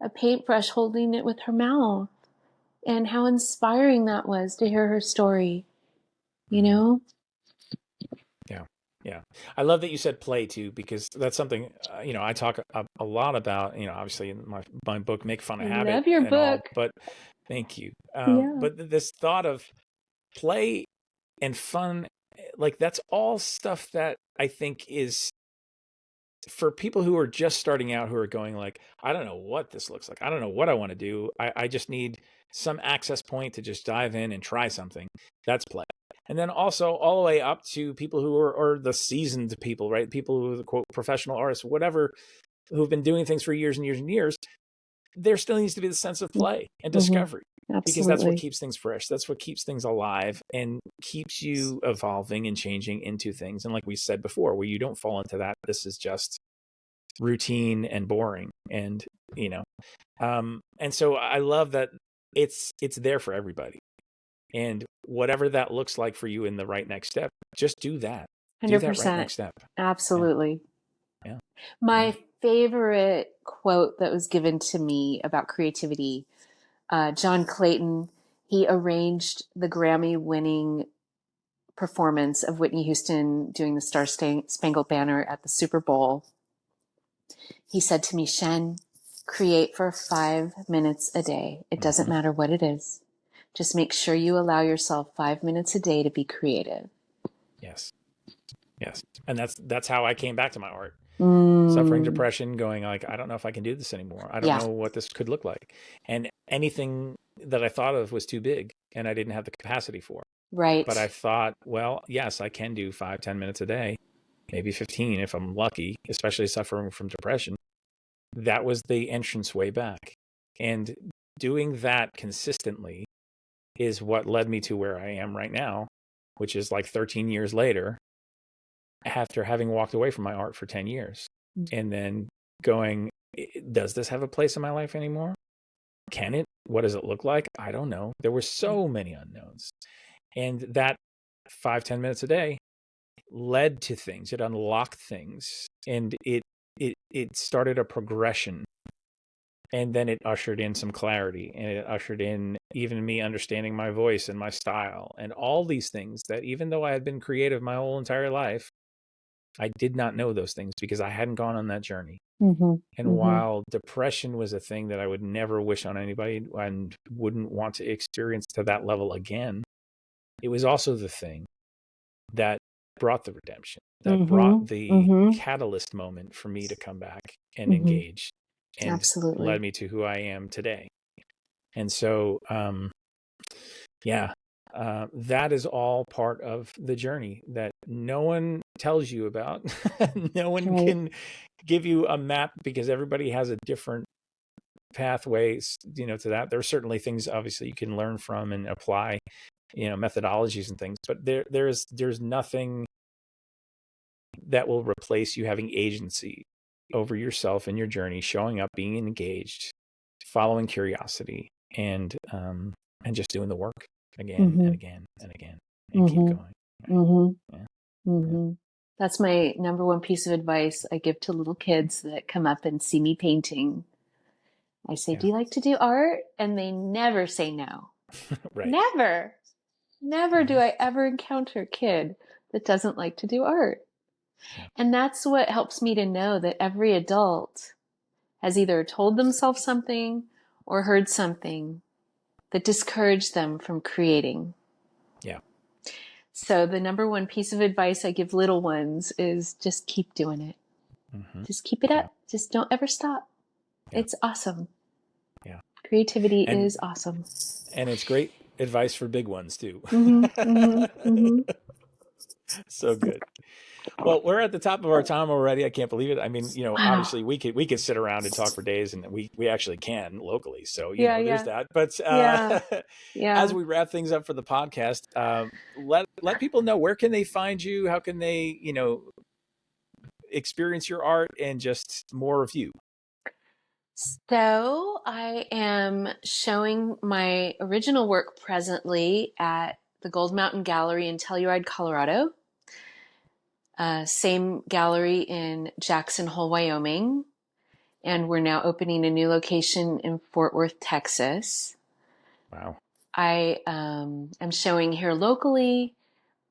a paintbrush, holding it with her mouth, and how inspiring that was to hear her story, Yeah. Yeah. I love that you said play too, because that's something, I talk a lot about, obviously in my book, Make Fun I of Habit love your and all, book. but thank you. Yeah. But this thought of play and fun, like that's all stuff that I think is for people who are just starting out, who are going like, I don't know what this looks like. I don't know what I want to do. I just need some access point to just dive in and try something. That's play. And then also all the way up to people who are the seasoned people, right? People who are the quote professional artists, whatever, who've been doing things for years and years and years. There still needs to be the sense of play and discovery, because that's what Absolutely. keeps things fresh. That's what keeps things alive and keeps you evolving and changing into things. And like we said before, where you don't fall into that, this is just routine and boring. And, and so I love that it's there for everybody. And whatever that looks like for you in the right next step, just do that. Do that right 100%. next step. Absolutely. Yeah. My favorite quote that was given to me about creativity, John Clayton, he arranged the Grammy-winning performance of Whitney Houston doing the Star Spangled Banner at the Super Bowl. He said to me, Shen, create for 5 minutes a day. It doesn't matter what it is. Just make sure you allow yourself 5 minutes a day to be creative. Yes. And that's how I came back to my art. Suffering depression, going like, I don't know if I can do this anymore. I don't know what this could look like. And anything that I thought of was too big and I didn't have the capacity for. Right. But I thought, well, yes, I can do 5-10 minutes a day, maybe 15 if I'm lucky, especially suffering from depression. That was the entrance way back. And doing that consistently is what led me to where I am right now, which is like 13 years later, after having walked away from my art for 10 years. And then going, does this have a place in my life anymore? Can it? What does it look like? I don't know. There were so many unknowns. And that 5-10 minutes a day led to things. It unlocked things. And it started a progression. And then it ushered in some clarity, and it ushered in even me understanding my voice and my style and all these things that, even though I had been creative my whole entire life, I did not know those things because I hadn't gone on that journey. And while depression was a thing that I would never wish on anybody and wouldn't want to experience to that level again, it was also the thing that brought the redemption, that brought the catalyst moment for me to come back and engage, and led me to who I am today. And so, that is all part of the journey that no one tells you about. No one can give you a map, because everybody has a different pathways, to that. There are certainly things obviously you can learn from and apply, methodologies and things, but there's nothing that will replace you having agency over yourself and your journey, showing up, being engaged, following curiosity, and just doing the work again and again and again, and keep going. Right? That's my number one piece of advice I give to little kids that come up and see me painting. I say, do you like to do art? And they never say no. Right. Never do I ever encounter a kid that doesn't like to do art. And that's what helps me to know that every adult has either told themselves something or heard something that discouraged them from creating. Yeah. So the number one piece of advice I give little ones is just keep doing it. Just keep it up. Just don't ever stop. It's awesome. Yeah. Creativity is awesome. And it's great advice for big ones too. So good. Well, we're at the top of our time already. I can't believe it. I mean, obviously we could sit around and talk for days, and we actually can locally. So, there's that. But as we wrap things up for the podcast, let people know, where can they find you? How can they, experience your art and just more of you? So I am showing my original work presently at the Gold Mountain Gallery in Telluride, Colorado. Same gallery in Jackson Hole, Wyoming. And we're now opening a new location in Fort Worth, Texas. Wow. I am showing here locally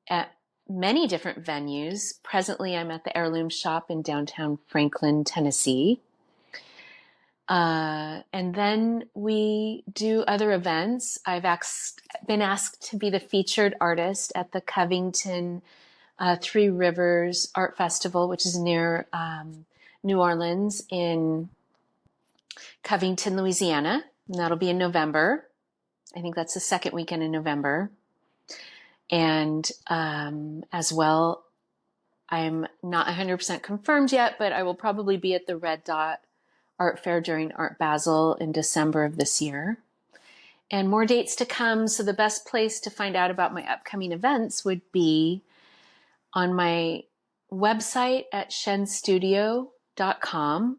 at many different venues. Presently, I'm at the Heirloom Shop in downtown Franklin, Tennessee. And then we do other events. I've been asked to be the featured artist at the Covington Three Rivers Art Festival, which is near New Orleans in Covington, Louisiana. And that'll be in November. I think that's the second weekend in November. And as well, I'm not 100% confirmed yet, but I will probably be at the Red Dot Art Fair during Art Basel in December of this year. And more dates to come. So the best place to find out about my upcoming events would be on my website at shenstudio.com.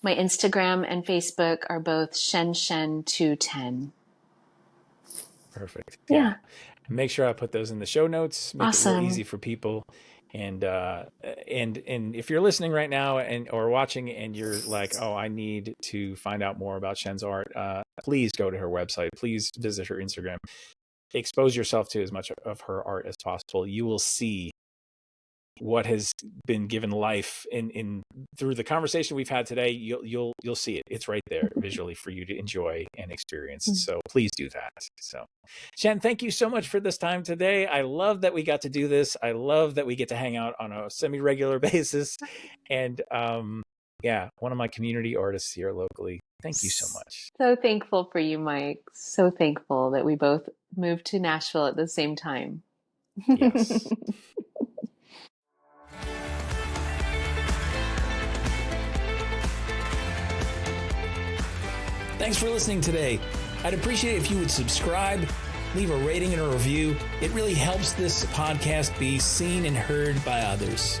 My Instagram and Facebook are both shen210. Perfect. Yeah. Make sure I put those in the show notes. Make Awesome. it real easy for people. And if you're listening right now or watching and you're like, oh, I need to find out more about Shen's art, please go to her website. Please visit her Instagram. Expose yourself to as much of her art as possible. You will see what has been given life in through the conversation we've had today. You'll see it. It's right there visually for you to enjoy and experience. So please do that. So Shen, thank you so much for this time today. I love that we got to do this. I love that we get to hang out on a semi-regular basis. And one of my community artists here locally. Thank you so much. So thankful for you, Mike. So thankful that we both moved to Nashville at the same time. Yes. Thanks for listening today. I'd appreciate it if you would subscribe, leave a rating and a review. It really helps this podcast be seen and heard by others.